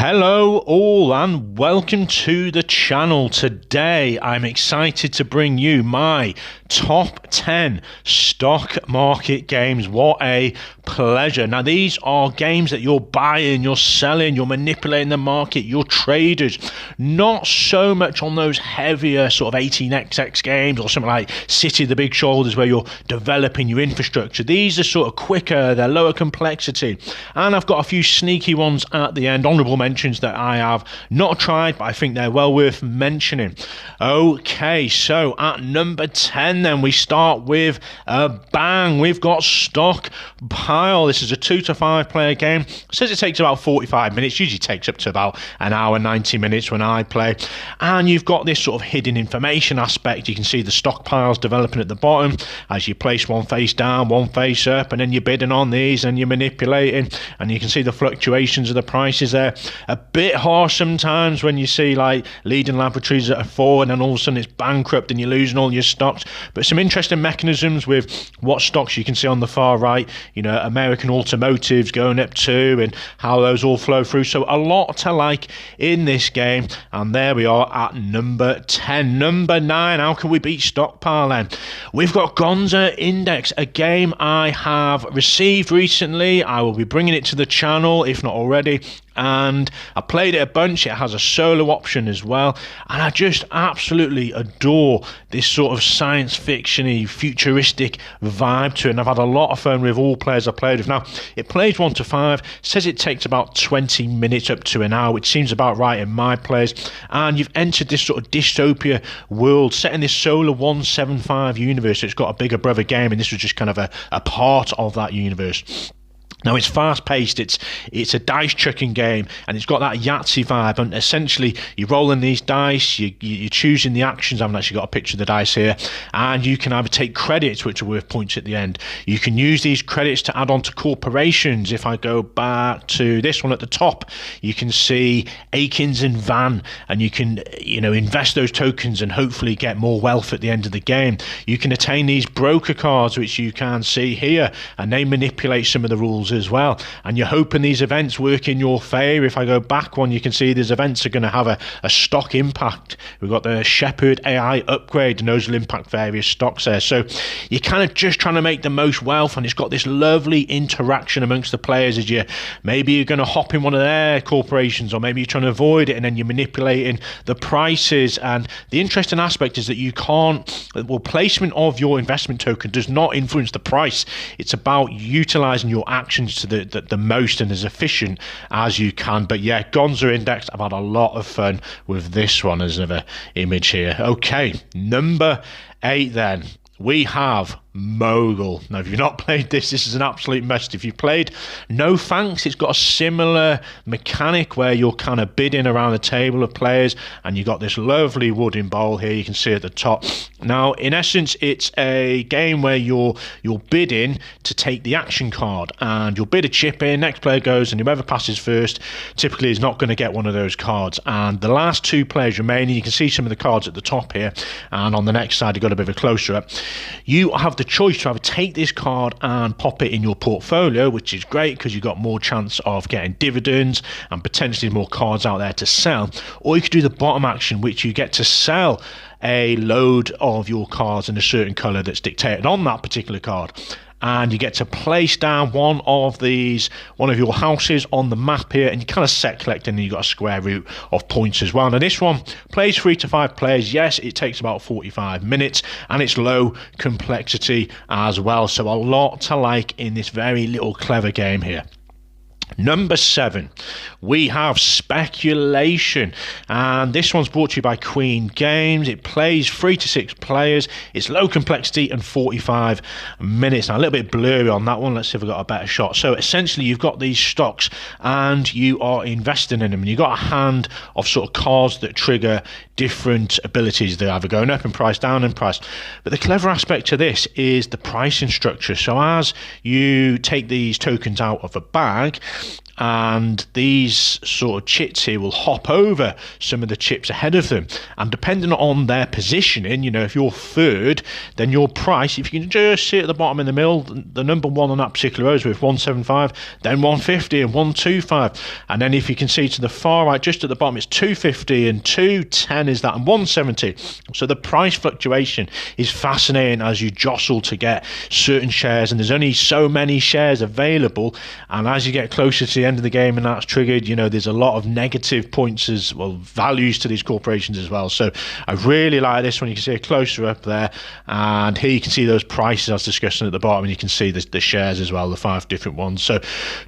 Hello all and welcome to the channel. Today I'm excited to bring you my top 10 stock market games. What a pleasure. Now these are games that you're buying, you're selling, you're manipulating the market, you're traders. Not so much on those heavier sort of 18xx games or something like City of the Big Shoulders where you're developing your infrastructure. These are sort of quicker, they're lower complexity, and I've got a few sneaky ones at the end, honourable mentions that I have not tried, but I think they're well worth mentioning. Okay, so at number 10 then we start with a bang. We've got Stockpile. This is a 2 to 5 player game. It says it takes about 45 minutes, usually takes up to about an hour 90 minutes when I play, and you've got this sort of hidden information aspect. You can see the stockpiles developing at the bottom as you place one face down, one face up, and then you're bidding on these and you're manipulating, and you can see the fluctuations of the prices there. A bit harsh sometimes when you see like leading laboratories at a 4 and then all of a sudden it's bankrupt and you're losing all your stocks, but some interesting mechanisms with what stocks you can see on the far right, you know, American automotives going up too, and how those all flow through. So a lot to like in this game, and there we are at number 10. Number 9, how can we beat Stockpile then? We've got Gonza Index, a game I have received recently. I will be bringing it to the channel if not already, and I played it a bunch. It has a solo option as well, and I just absolutely adore this sort of science fiction-y, futuristic vibe to it, and I've had a lot of fun with all players I played with. Now, it plays 1 to 5, says it takes about 20 minutes up to an hour, which seems about right in my place, and you've entered this sort of dystopia world set in this Solar 175 universe. So it's got a bigger brother game, and this was just kind of a part of that universe. Now it's fast paced, it's a dice chucking game, and it's got that Yahtzee vibe, and essentially you're rolling these dice, you're choosing the actions. I haven't actually got a picture of the dice here, and you can either take credits which are worth points at the end. You can use these credits to add on to corporations. If I go back to this one at the top, you can see Akins and Van, and you can, you know, invest those tokens and hopefully get more wealth at the end of the game. You can attain these broker cards which you can see here, and they manipulate some of the rules as well, and you're hoping these events work in your favor. If I go back one, you can see these events are going to have a stock impact. We've got the Shepherd AI upgrade, and those will impact various stocks there. So you're kind of just trying to make the most wealth, and it's got this lovely interaction amongst the players as maybe you're going to hop in one of their corporations, or maybe you're trying to avoid it, and then you're manipulating the prices. And the interesting aspect is that you can't, well, placement of your investment token does not influence the price. It's about utilizing your actions to the most and as efficient as you can. But yeah, Gonza Index, I've had a lot of fun with this one. As another image here. Okay, number 8 then, we have Mogul. Now if you've not played this is an absolute must. If you've played No Thanks, it's got a similar mechanic where you're kind of bidding around a table of players, and you've got this lovely wooden bowl here you can see at the top. Now in essence it's a game where you're bidding to take the action card, and you'll bid a chip in, next player goes, and whoever passes first typically is not going to get one of those cards, and the last 2 players remaining, you can see some of the cards at the top here, and on the next side you've got a bit of a closer up. You have the choice to either take this card and pop it in your portfolio, which is great because you've got more chance of getting dividends and potentially more cards out there to sell, or you could do the bottom action, which you get to sell a load of your cards in a certain color that's dictated on that particular card, and you get to place down one of your houses on the map here, and you kind of set collecting, and you've got a square root of points as well. Now this one plays 3 to 5 players. Yes, it takes about 45 minutes, and it's low complexity as well, so a lot to like in this very little clever game here. Number 7, we have Speculation, and this one's brought to you by Queen Games. It plays 3 to 6 players. It's low complexity and 45 minutes. Now a little bit blurry on that one. Let's see if we've got a better shot. So essentially you've got these stocks and you are investing in them, and you've got a hand of sort of cards that trigger different abilities. They're either going up in price, down in price. But the clever aspect to this is the pricing structure. So as you take these tokens out of a bag, and these sort of chits here will hop over some of the chips ahead of them, and depending on their positioning, you know, if you're third, then your price, if you can just see at the bottom in the middle, the number one on that particular row is with 175, then 150 and 125, and then if you can see to the far right just at the bottom, it's 250 and 210 is that, and 170. So the price fluctuation is fascinating as you jostle to get certain shares, and there's only so many shares available, and as you get closer to the end of the game and that's triggered, you know, there's a lot of negative points as well, values to these corporations as well. So I really like this one. You can see a closer up there, and here you can see those prices I was discussing at the bottom, and you can see the shares as well, the 5 different ones. So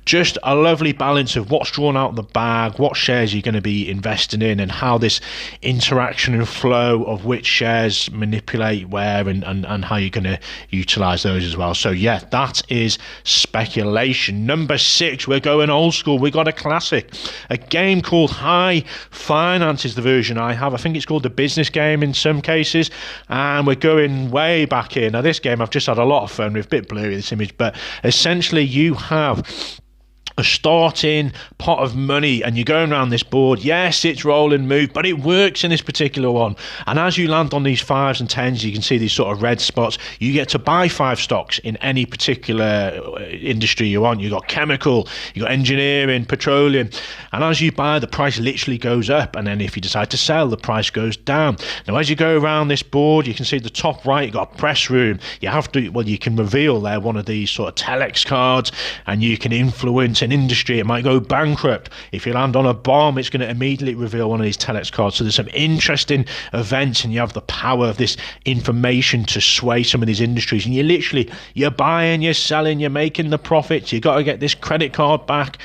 just a lovely balance of what's drawn out of the bag, what shares you're going to be investing in, and how this interaction and flow of which shares manipulate where, and how you're going to utilize those as well. So yeah, that is speculation. Number 6, we're going old school. We got a classic, a game called High Finance is the version I have. I think it's called the business game in some cases, and we're going way back here. Now this game I've just had a lot of fun with, a bit blurry this image, but essentially you have a starting pot of money and you're going around this board. Yes, it's roll and move, but it works in this particular one, and as you land on these 5s and 10s, you can see these sort of red spots. You get to buy 5 stocks in any particular industry you want. You've got chemical, you've got engineering, petroleum, and as you buy, the price literally goes up, and then if you decide to sell, the price goes down. Now as you go around this board, you can see the top right, you've got a press room. You have to, well, you can reveal there one of these sort of telex cards, and you can influence an industry. It might go bankrupt. If you land on a bomb, it's going to immediately reveal one of these telex cards. So there's some interesting events, and you have the power of this information to sway some of these industries, and you're buying, you're selling, you're making the profits. You got to get this credit card back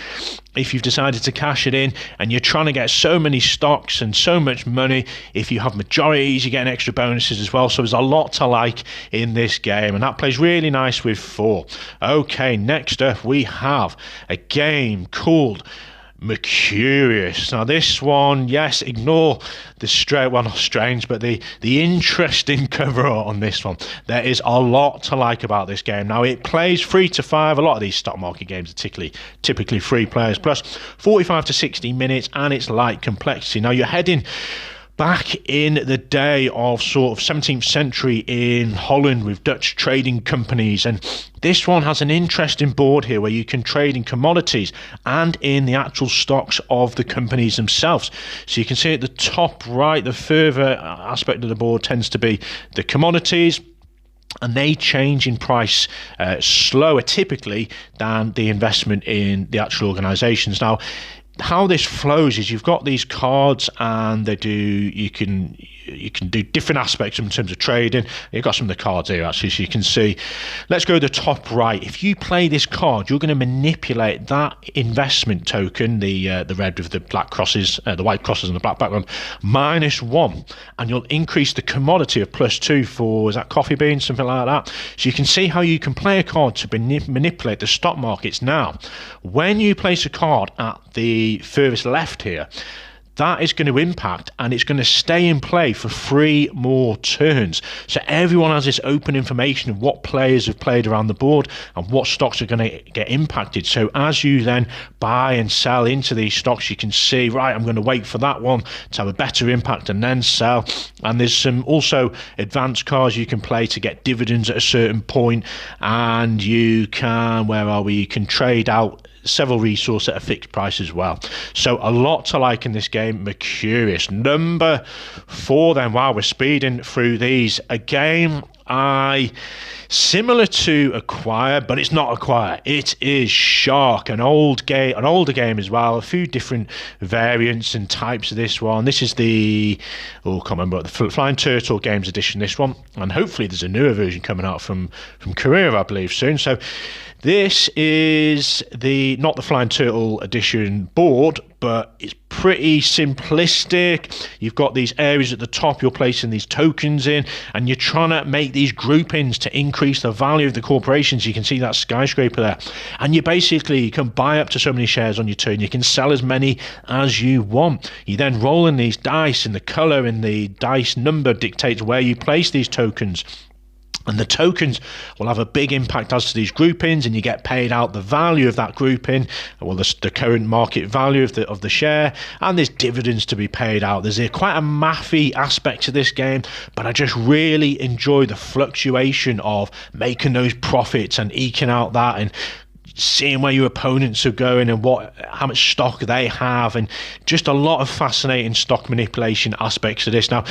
if you've decided to cash it in, and you're trying to get so many stocks and so much money. If you have majorities, you're getting extra bonuses as well. So there's a lot to like in this game, and that plays really nice with 4. Okay, next up we have a game called Mercurius. Now this one, yes, ignore the not strange, but the interesting cover art on this one. There is a lot to like about this game. Now it plays 3 to 5. A lot of these stock market games are typically 3 players plus 45 to 60 minutes, and it's light complexity. Now you're heading back in the day of sort of 17th century in Holland with Dutch trading companies, and this one has an interesting board here where you can trade in commodities and in the actual stocks of the companies themselves. So you can see at the top right, the further aspect of the board tends to be the commodities, and they change in price slower typically than the investment in the actual organizations. Now how this flows is you've got these cards, and you can do different aspects in terms of trading. You've got some of the cards here actually, so you can see. Let's go to the top right. If you play this card, you're going to manipulate that investment token, the red with the black crosses, the white crosses and the black background, -1, and you'll increase the commodity of +2 for, is that coffee beans, something like that. So you can see how you can play a card to manipulate the stock markets. Now when you place a card at the furthest left here, that is going to impact, and it's going to stay in play for 3 more turns. So everyone has this open information of what players have played around the board and what stocks are going to get impacted. So as you then buy and sell into these stocks, you can see, right, I'm going to wait for that one to have a better impact and then sell. And there's some also advanced cards you can play to get dividends at a certain point, and you can, you can trade out several resources at a fixed price as well. So a lot to like in this game, Mercurius. Number 4 then. Wow, we're speeding through these. A game similar to Acquire, but it's not Acquire. It is Shark, an older game as well. A few different variants and types of this one. This is the, can't remember, the Flying Turtle Games edition, this one, and hopefully there's a newer version coming out from Korea, I believe, soon. So this is not the Flying Turtle edition board, but it's pretty simplistic. You've got these areas at the top you're placing these tokens in, and you're trying to make these groupings to increase the value of the corporations. You can see that skyscraper there, and you can buy up to so many shares on your turn. You can sell as many as you want. You then roll in these dice, and the color in the dice number dictates where you place these tokens. And the tokens will have a big impact as to these groupings, and you get paid out the value of that grouping, well, the current market value of the share, and there's dividends to be paid out. There's quite a mathy aspect to this game, but I just really enjoy the fluctuation of making those profits and eking out that, and seeing where your opponents are going and how much stock they have, and just a lot of fascinating stock manipulation aspects to this. Now,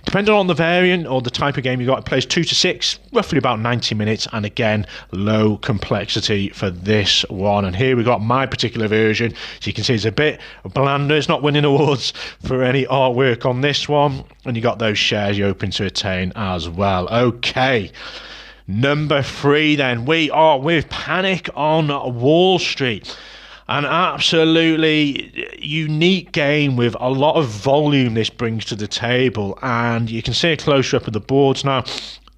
depending on the variant or the type of game you got, it plays 2 to 6, roughly about 90 minutes, and again, low complexity for this one. And here we got my particular version, so you can see it's a bit blander. It's not winning awards for any artwork on this one, and you got those shares you're open to attain as well. Okay. Number 3 then, we are with Panic on Wall Street. An absolutely unique game with a lot of volume this brings to the table, and you can see a closer up of the boards now.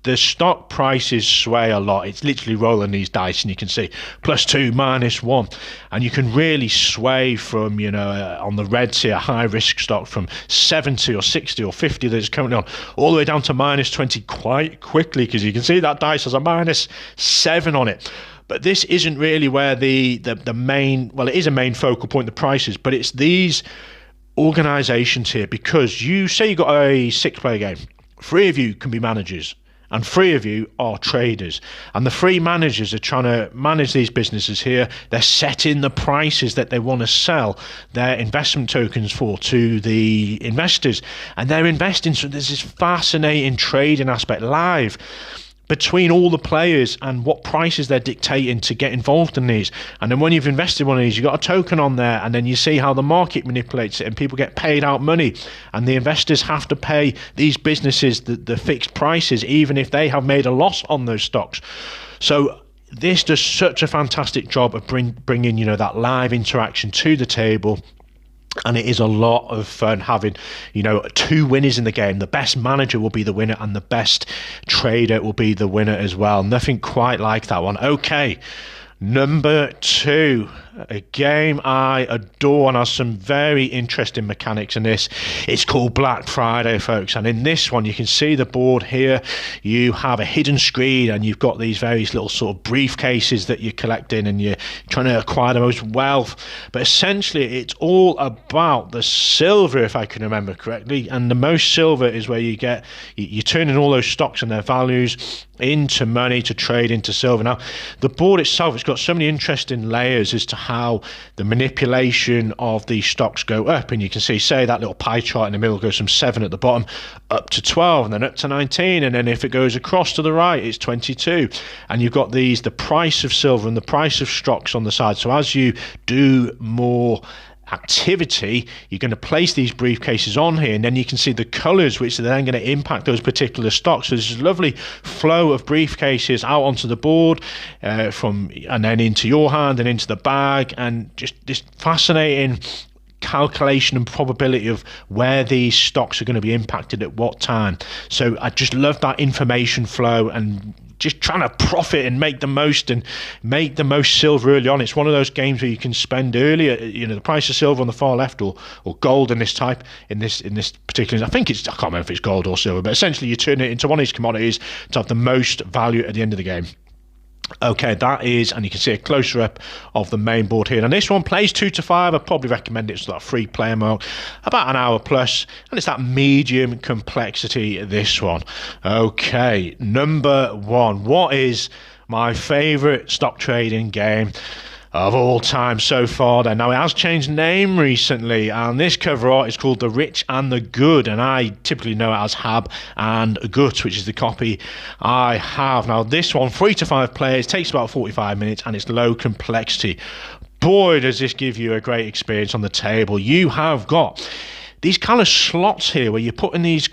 The stock prices sway a lot. It's literally rolling these dice, and you can see +2, -1, and you can really sway from, on the reds here, high risk stock from 70 or 60 or 50 that is currently on, all the way down to -20 quite quickly, because you can see that dice has a -7 on it. But this isn't really where the main, well, it is a main focal point, the prices, but it's these organizations here, because you say you got a 6-player game, 3 of you can be managers, and 3 of you are traders. And the 3 managers are trying to manage these businesses here. They're setting the prices that they want to sell their investment tokens for to the investors. And they're investing, so there's this fascinating trading aspect live between all the players and what prices they're dictating to get involved in these. And then when you've invested one of these, you've got a token on there, and then you see how the market manipulates it, and people get paid out money, and the investors have to pay these businesses the fixed prices, even if they have made a loss on those stocks. So this does such a fantastic job of bringing that live interaction to the table. And it is a lot of fun having, 2 winners in the game. The best manager will be the winner, and the best trader will be the winner as well. Nothing quite like that one. Okay, number 2, a game I adore and has some very interesting mechanics in this. It's called Black Friday, folks. And in this one, you can see the board here. You have a hidden screen, and you've got these various little sort of briefcases that you're collecting, and you're trying to acquire the most wealth. But essentially, it's all about the silver, if I can remember correctly. And the most silver is where you're turning all those stocks and their values into money to trade into silver. Now, the board itself, it's got so many interesting layers as to how the manipulation of these stocks go up. And you can see, say, that little pie chart in the middle goes from 7 at the bottom up to 12, and then up to 19, and then if it goes across to the right, it's 22. And you've got the price of silver and the price of stocks on the side. So as you do more activity, you're going to place these briefcases on here, and then you can see the colors which are then going to impact those particular stocks. So there's a lovely flow of briefcases out onto the board and then into your hand and into the bag, and just this fascinating calculation and probability of where these stocks are going to be impacted at what time. So I just love that information flow, and just trying to profit and make the most silver early on. It's one of those games where you can spend earlier, the price of silver on the far left, or gold in this particular, I can't remember if it's gold or silver, but essentially you turn it into one of these commodities to have the most value at the end of the game. Okay, that is, and you can see a closer up of the main board here. And this one plays 2 to 5. I'd probably recommend it. It's that free player mode, about an hour plus, and it's that medium complexity, this one. Okay, number 1. What is my favorite stock trading game of all time so far then? Now, it has changed name recently, and this cover art is called The Rich and the Good, and I typically know it as Hab and Gut, which is the copy I have. Now, this one, 3 to 5 players, takes about 45 minutes, and it's low complexity. Boy, does this give you a great experience on the table. You have got these kind of slots here where you're putting these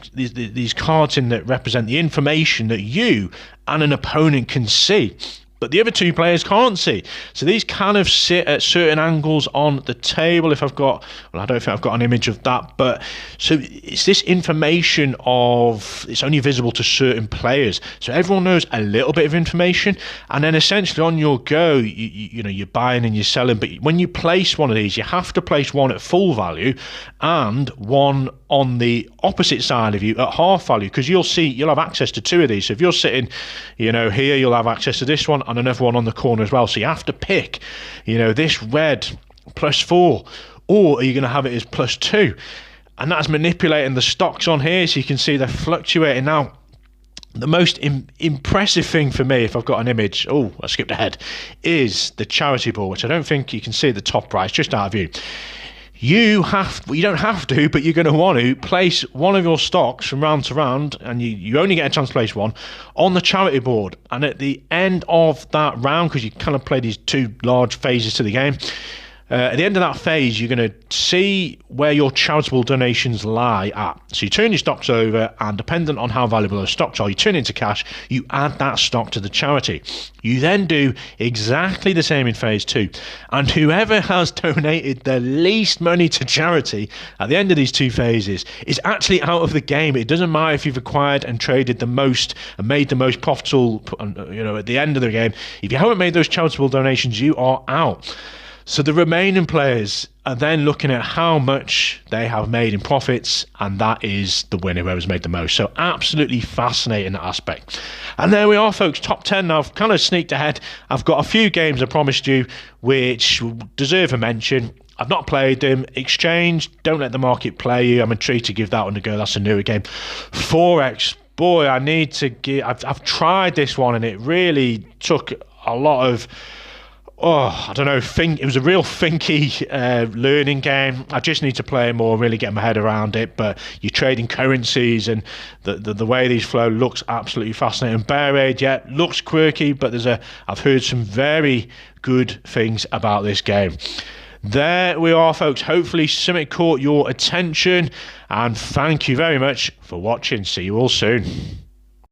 cards in that represent the information that you and an opponent can see. but the other two players can't see. So these kind of sit at certain angles on the table. If I've got, well, I don't think I've got an image of that, but so it's this information of, it's only visible to certain players. So everyone knows a little bit of information, and then essentially on your go, you know, you're buying and you're selling. But when you place one of these, you have to place one at full value and one on the opposite side of you at half value, because you'll have access to two of these. So if you're sitting, you know, here, you'll have access to this one and another one on the corner as well. So you have to pick, you know, this red +4, or are you going to have it as +2? And that's manipulating the stocks on here, so you can see they're fluctuating. Now, the most impressive thing for me, if I've got an image, oh, I skipped ahead, is the charity board, which I don't think you can see at the top right, it's just out of view. You don't have to, but you're going to want to place one of your stocks from round to round, and you only get a chance to place one on the charity board. And at the end of that round, because you kind of play these two large phases to the game, at the end of that phase, you're going to see where your charitable donations lie at. So you turn your stocks over, and dependent on how valuable those stocks are, you turn it into cash, you add that stock to the charity. You then do exactly the same in phase 2. And whoever has donated the least money to charity at the end of these two phases is actually out of the game. It doesn't matter if you've acquired and traded the most and made the most profitable, you know, at the end of the game. If you haven't made those charitable donations, you are out. So the remaining players are then looking at how much they have made in profits, and that is the winner, whoever's made the most. So absolutely fascinating aspect. And there we are, folks, top 10. Now, I've kind of sneaked ahead. I've got a few games I promised you which deserve a mention. I've not played them. Exchange, don't let the market play you. I'm intrigued to give that one a go. That's a newer game. Forex, boy, I need to give... I've tried this one, and it really took a lot of... I don't know, it was a real thinky learning game. I just need to play more, really get my head around it. But you're trading currencies, and the way these flow looks absolutely fascinating. Bear Age, yeah, looks quirky, but I've heard some very good things about this game. There we are, folks. Hopefully something caught your attention, and thank you very much for watching. See you all soon.